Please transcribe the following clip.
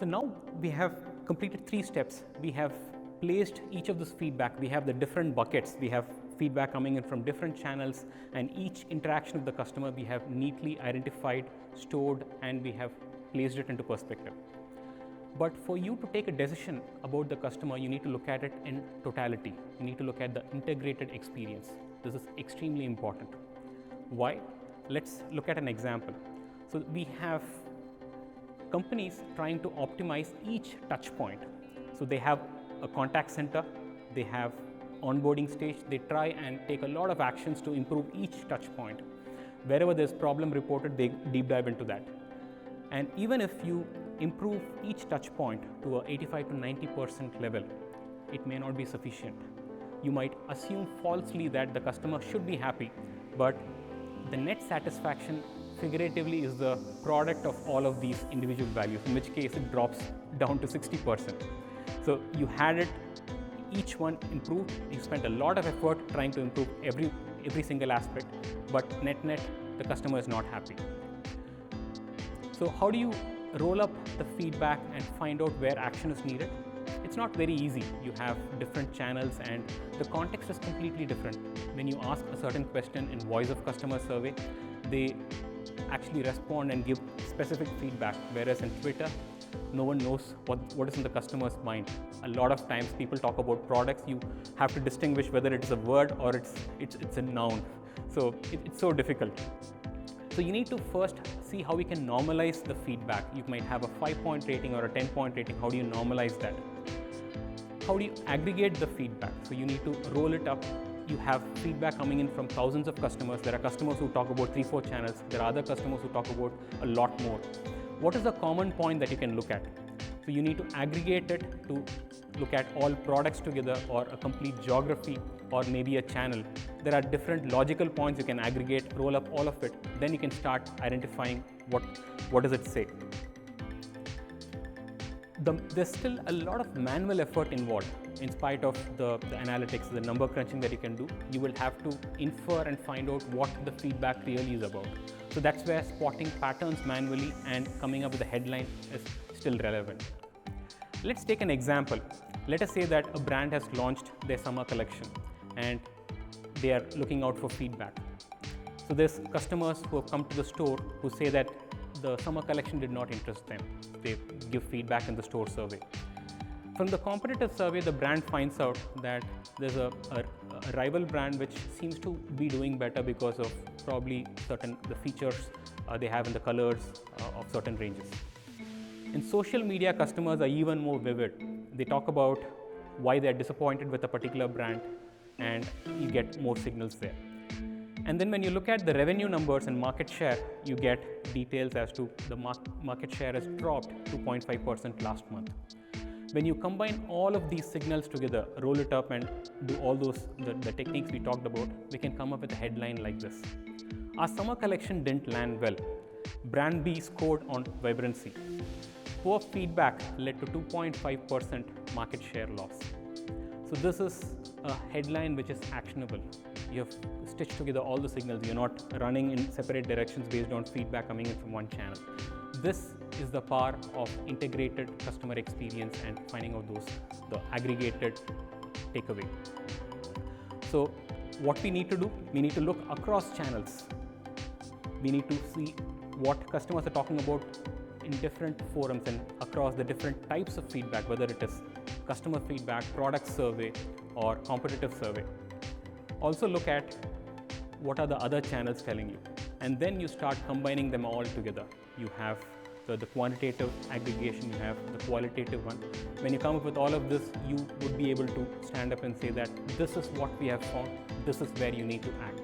So now we have completed 3 steps. We have placed each of this feedback. We have the different buckets. We have feedback coming in from different channels, and each interaction with the customer we have neatly identified, stored, and we have placed it into perspective. But for you to take a decision about the customer, you need to look at it in totality. You need to look at the integrated experience. This is extremely important. Why? Let's look at an example. So we have companies trying to optimize each touch point. So they have a contact center, they have onboarding stage, they try and take a lot of actions to improve each touch point. Wherever there's problem reported, they deep dive into that. And even if you improve each touch point to a 85 to 90% level, it may not be sufficient. You might assume falsely that the customer should be happy, but the net satisfaction figuratively is the product of all of these individual values, in which case it drops down to 60%. So you had it, each one improved, you spent a lot of effort trying to improve every single aspect, but net the customer is not happy. So how do you roll up the feedback and find out where action is needed? It's not very easy. You have different channels and the context is completely different. When you ask a certain question in voice of customer survey, they actually respond and give specific feedback, whereas in Twitter, no one knows what is in the customer's mind. A lot of times people talk about products, you have to distinguish whether it is a word or it's a noun. So it's so difficult. So you need to first see how we can normalize the feedback. You might have a 5-point rating or a 10-point rating. How do you normalize that? How do you aggregate the feedback? So you need to roll it up. You have feedback coming in from thousands of customers. There are customers who talk about 3-4 channels. There are other customers who talk about a lot more. What is the common point that you can look at? So you need to aggregate it to look at all products together or a complete geography or maybe a channel. There are different logical points you can aggregate, roll up all of it. Then you can start identifying what does it say. There's still a lot of manual effort involved. In spite of the analytics, the number crunching that you can do, you will have to infer and find out what the feedback really is about. So that's where spotting patterns manually and coming up with a headline is still relevant. Let's take an example. Let us say that a brand has launched their summer collection and they are looking out for feedback. So there's customers who have come to the store who say that the summer collection did not interest them. They give feedback in the store survey. From the competitive survey, the brand finds out that there's a rival brand which seems to be doing better because of probably the features they have in the colors of certain ranges. In social media, customers are even more vivid. They talk about why they're disappointed with a particular brand, and you get more signals there. And then when you look at the revenue numbers and market share, you get details as to the market share has dropped 2.5% last month. When you combine all of these signals together, roll it up and do all the techniques we talked about, we can come up with a headline like this. Our summer collection didn't land well. Brand B scored on vibrancy. Poor feedback led to 2.5% market share loss. So this is a headline which is actionable. You have stitched together all the signals. You're not running in separate directions based on feedback coming in from one channel. This is the power of integrated customer experience and finding out the aggregated takeaway. So what we need to do, we need to look across channels. We need to see what customers are talking about in different forums and across the different types of feedback, whether it is customer feedback, product survey, or competitive survey. Also look at what are the other channels telling you. And then you start combining them all together. You have the quantitative aggregation, you have the qualitative one. When you come up with all of this, you would be able to stand up and say that this is what we have found, this is where you need to act.